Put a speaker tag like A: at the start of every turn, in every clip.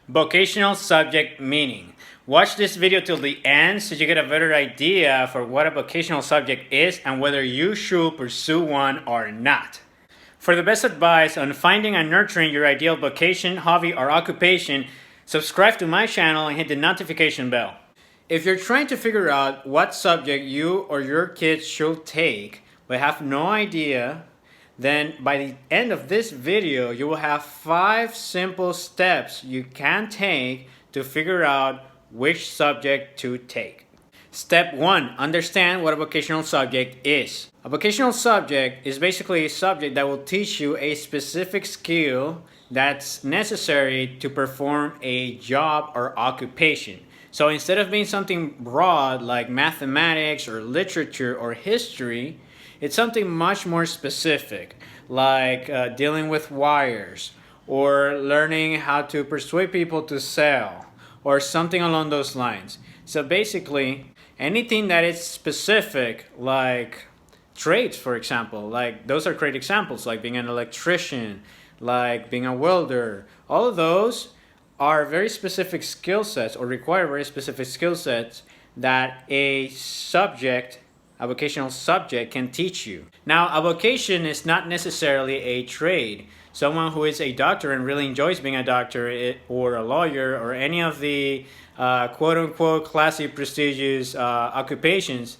A: Vocational subject meaning. Watch this video till the end so you get a better idea for what a vocational subject is and whether you should pursue one or not. For the best advice on finding and nurturing your ideal vocation, hobby, or occupation, subscribe to my channel and hit the notification bell. If you're trying to figure out what subject you or your kids should take but have no idea, then by the end of this video, you will have 5 simple steps you can take to figure out which subject to take. Step 1. Understand what a vocational subject is. A vocational subject is basically a subject that will teach you a specific skill that's necessary to perform a job or occupation. So instead of being something broad like mathematics or literature or history, it's something much more specific, like dealing with wires, or learning how to persuade people to sell, or something along those lines. So basically, anything that is specific, like trades, for example, like those are great examples, like being an electrician, like being a welder. All of those are very specific skill sets or require very specific skill sets that a vocational subject can teach you. Now, a vocation is not necessarily a trade. Someone who is a doctor and really enjoys being a doctor or a lawyer or any of the quote-unquote classy, prestigious occupations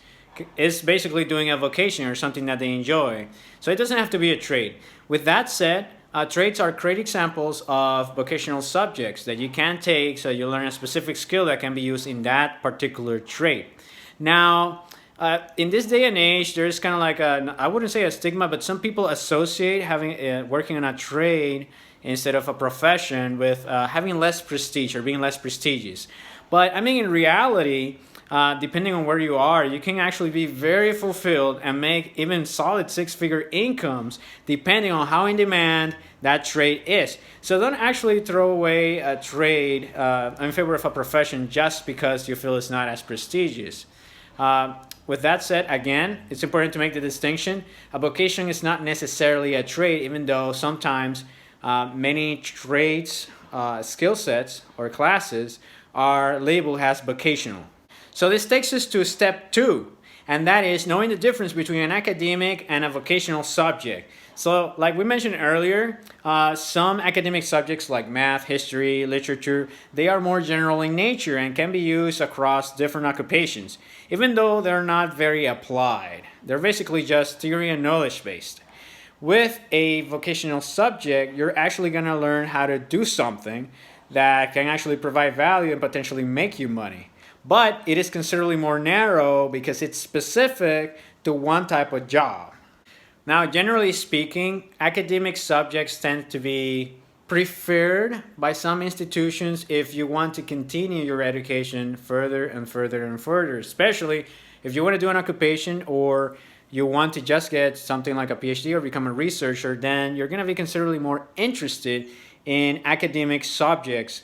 A: is basically doing a vocation or something that they enjoy. So it doesn't have to be a trade. With that said, trades are great examples of vocational subjects that you can take so you learn a specific skill that can be used in that particular trade. Now, in this day and age, there's kind of like I wouldn't say a stigma, but some people associate having working on a trade instead of a profession with having less prestige or being less prestigious. But I mean, in reality, depending on where you are, you can actually be very fulfilled and make even solid 6-figure incomes depending on how in demand that trade is. So don't actually throw away a trade in favor of a profession just because you feel it's not as prestigious. With that said, again, it's important to make the distinction. A vocation is not necessarily a trade, even though sometimes many trades, skill sets, or classes are labeled as vocational. So this takes us to step 2, and that is knowing the difference between an academic and a vocational subject. So like we mentioned earlier, some academic subjects like math, history, literature, they are more general in nature and can be used across different occupations, even though they're not very applied. They're basically just theory and knowledge based. With a vocational subject, you're actually going to learn how to do something that can actually provide value and potentially make you money. But it is considerably more narrow because it's specific to one type of job. Now, generally speaking, academic subjects tend to be preferred by some institutions if you want to continue your education further and further and further, especially if you want to do an occupation or you want to just get something like a PhD or become a researcher, then you're going to be considerably more interested in academic subjects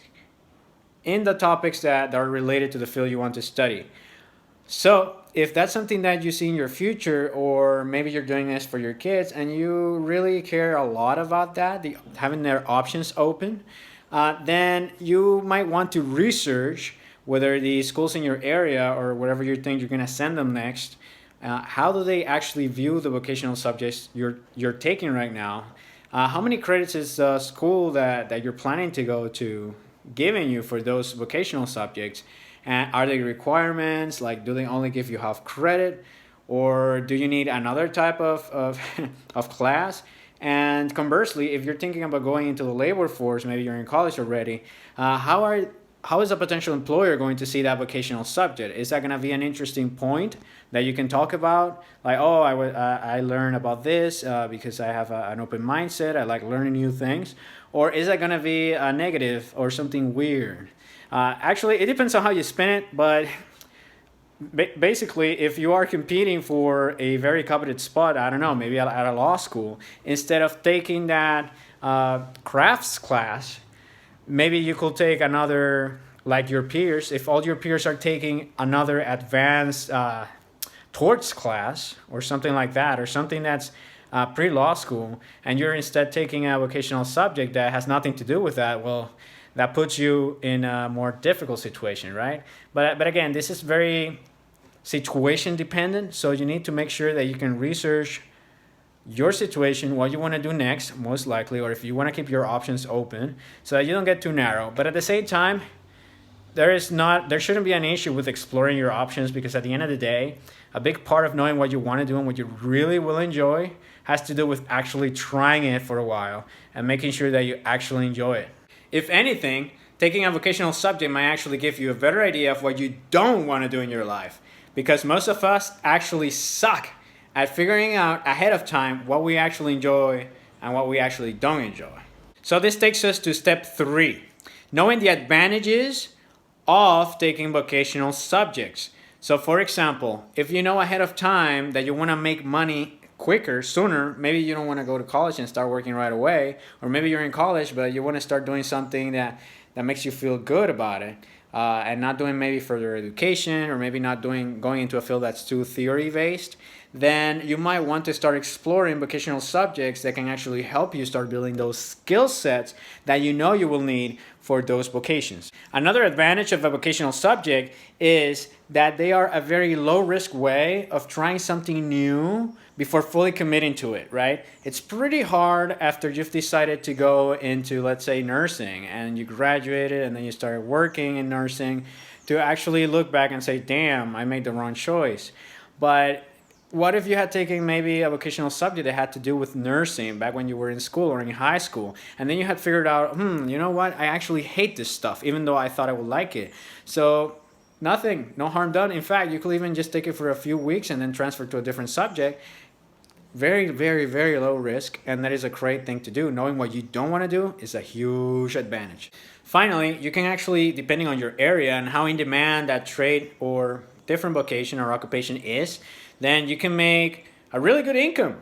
A: in the topics that are related to the field you want to study. So if that's something that you see in your future, or maybe you're doing this for your kids and you really care a lot about that, having their options open, then you might want to research whether the schools in your area or wherever you think you're going to send them next, how do they actually view the vocational subjects you're taking right now? How many credits is the school that you're planning to go to giving you for those vocational subjects? And are they requirements? Like, do they only give you half credit, or do you need another type of class? And conversely, if you're thinking about going into the labor force, maybe you're in college already, how is a potential employer going to see that vocational subject? Is that going to be an interesting point that you can talk about? Like, oh, I learned about this because I have an open mindset. I like learning new things. Or is that going to be a negative or something weird? Actually, it depends on how you spin it, but basically, if you are competing for a very coveted spot, I don't know, maybe at a law school, instead of taking that crafts class, maybe you could take another, like your peers. If all your peers are taking another advanced torts class or something like that, or something that's pre-law school, and you're instead taking a vocational subject that has nothing to do with that, well, that puts you in a more difficult situation, right? But again, this is very situation dependent, so you need to make sure that you can research your situation, what you want to do next, most likely, or if you want to keep your options open so that you don't get too narrow. But at the same time, there shouldn't be an issue with exploring your options, because at the end of the day, a big part of knowing what you want to do and what you really will enjoy has to do with actually trying it for a while and making sure that you actually enjoy it. If anything, taking a vocational subject might actually give you a better idea of what you don't want to do in your life, because most of us actually suck at figuring out ahead of time what we actually enjoy and what we actually don't enjoy. So this takes us to step 3, knowing the advantages of taking vocational subjects. So for example, if you know ahead of time that you want to make money quicker, sooner, maybe you don't want to go to college and start working right away, or maybe you're in college but you want to start doing something that makes you feel good about it, and not doing maybe further education, or maybe not going into a field that's too theory based, then you might want to start exploring vocational subjects that can actually help you start building those skill sets that you know you will need for those vocations. Another advantage of a vocational subject is that they are a very low risk way of trying something new before fully committing to it, right? It's pretty hard after you've decided to go into, let's say, nursing, and you graduated and then you started working in nursing, to actually look back and say, damn, I made the wrong choice. But what if you had taken maybe a vocational subject that had to do with nursing back when you were in school or in high school, and then you had figured out, you know what, I actually hate this stuff, even though I thought I would like it. So nothing, no harm done. In fact, you could even just take it for a few weeks and then transfer to a different subject. Very, very, very low risk, and that is a great thing to do. Knowing what you don't want to do is a huge advantage. Finally, you can actually, depending on your area and how in demand that trade or different vocation or occupation is, then you can make a really good income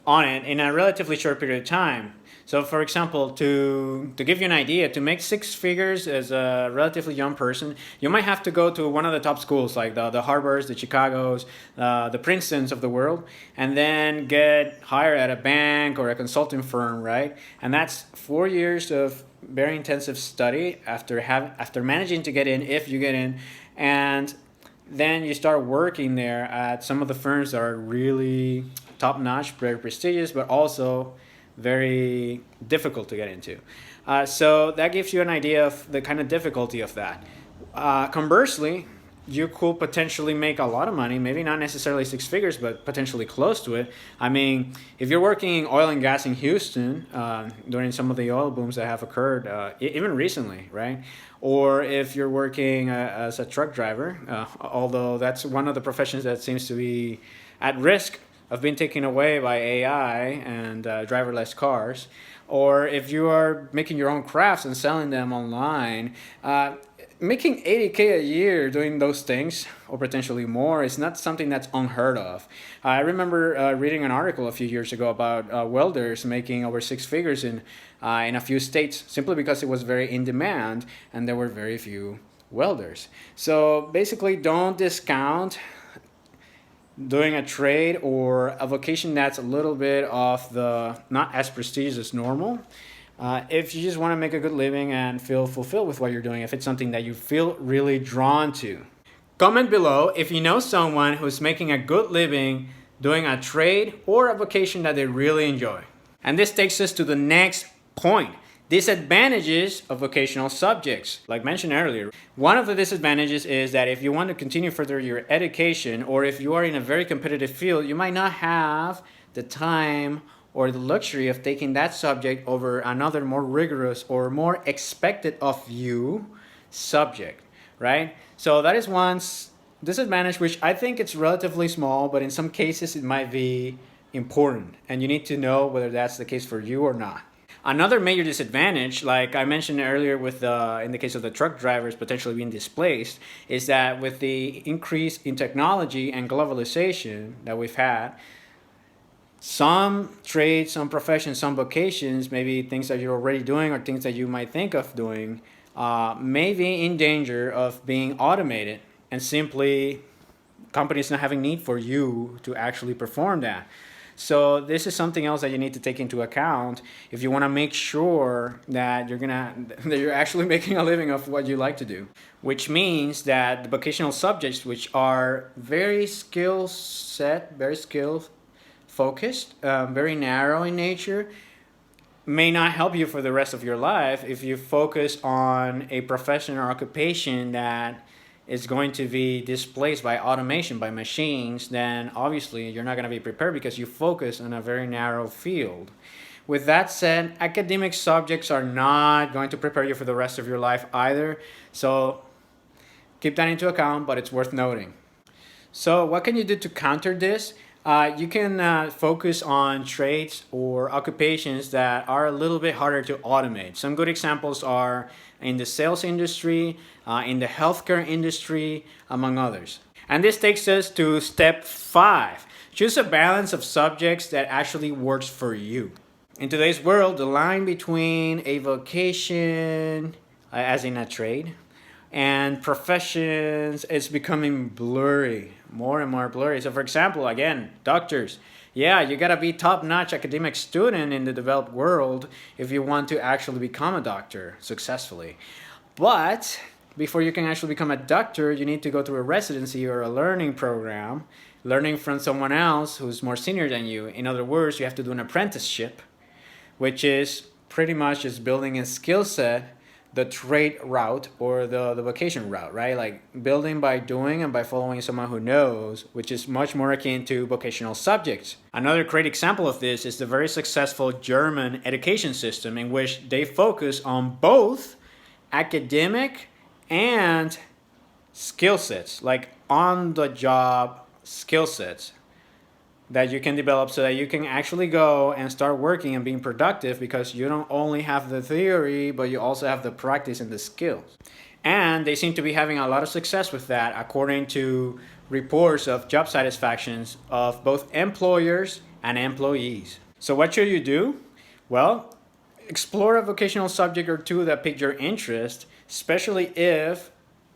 A: on it in a relatively short period of time. So for example, to give you an idea, to make 6 figures as a relatively young person, you might have to go to one of the top schools, like the Harvards, the Chicagos, the Princetons of the world, and then get hired at a bank or a consulting firm, right? And that's 4 years of very intensive study after managing to get in, if you get in, and then you start working there at some of the firms that are really top-notch, very prestigious, but also very difficult to get into. So that gives you an idea of the kind of difficulty of that. Conversely, you could potentially make a lot of money, maybe not necessarily 6 figures, but potentially close to it. I mean, if you're working in oil and gas in Houston during some of the oil booms that have occurred, even recently, right? Or if you're working as a truck driver, although that's one of the professions that seems to be at risk of being taken away by AI and driverless cars. Or if you are making your own crafts and selling them online, making $80K a year doing those things, or potentially more, is not something that's unheard of. I remember reading an article a few years ago about welders making over 6 figures in a few states, simply because it was very in demand and there were very few welders. So basically, don't discount doing a trade or a vocation that's a little bit off the not as prestigious as normal. If you just want to make a good living and feel fulfilled with what you're doing, if it's something that you feel really drawn to. Comment below if you know someone who's making a good living doing a trade or a vocation that they really enjoy. And this takes us to the next point. Disadvantages of vocational subjects. Like mentioned earlier, one of the disadvantages is that if you want to continue further your education, or if you are in a very competitive field, you might not have the time or the luxury of taking that subject over another more rigorous or more expected of you subject, right? So that is one disadvantage, which I think it's relatively small, but in some cases it might be important, and you need to know whether that's the case for you or not. Another major disadvantage, like I mentioned earlier with in the case of the truck drivers potentially being displaced, is that with the increase in technology and globalization that we've had, some trades, some professions, some vocations, maybe things that you're already doing or things that you might think of doing, may be in danger of being automated, and simply companies not having need for you to actually perform that. So this is something else that you need to take into account if you want to make sure that you're actually making a living of what you like to do. Which means that the vocational subjects, which are very skill focused, very narrow in nature, may not help you for the rest of your life if you focus on a profession or occupation that is going to be displaced by automation, by machines. Then obviously you're not going to be prepared because you focus on a very narrow field. With that said, academic subjects are not going to prepare you for the rest of your life either. So keep that into account, but it's worth noting. So what can you do to counter this? You can focus on trades or occupations that are a little bit harder to automate. Some good examples are in the sales industry, in the healthcare industry, among others. And this takes us to step 5. Choose a balance of subjects that actually works for you. In today's world, the line between a vocation, as in a trade, and professions is becoming blurry, more and more blurry. So for example, again, doctors. Yeah, you gotta be top-notch academic student in the developed world if you want to actually become a doctor successfully. But before you can actually become a doctor, you need to go through a residency or a learning program, learning from someone else who's more senior than you. In other words, you have to do an apprenticeship, which is pretty much just building a skill set, the trade route or the vocation route, right? Like building by doing and by following someone who knows, which is much more akin to vocational subjects. Another great example of this is the very successful German education system, in which they focus on both academic and skill sets, like on the job skill sets that you can develop so that you can actually go and start working and being productive, because you don't only have the theory, but you also have the practice and the skills. And they seem to be having a lot of success with that, according to reports of job satisfactions of both employers and employees. So what should you do? Well, explore a vocational subject or two that pique your interest, especially if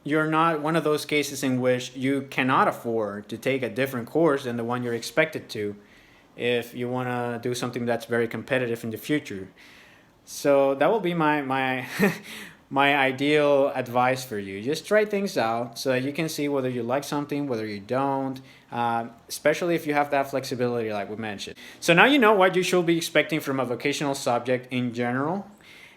A: you're not one of those cases in which you cannot afford to take a different course than the one you're expected to if you want to do something that's very competitive in the future. So that will be my my ideal advice for you. Just try things out so that you can see whether you like something, whether you don't, especially if you have that flexibility like we mentioned. So now you know what you should be expecting from a vocational subject in general,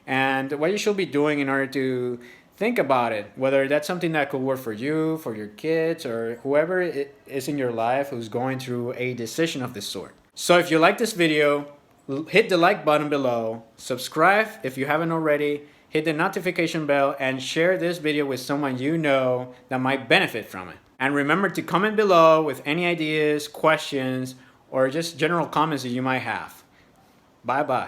A: and what you should be doing in order to think about it, whether that's something that could work for you, for your kids, or whoever it is in your life who's going through a decision of this sort. So if you like this video, hit the like button below, subscribe if you haven't already, hit the notification bell, and share this video with someone you know that might benefit from it. And remember to comment below with any ideas, questions, or just general comments that you might have. Bye-bye.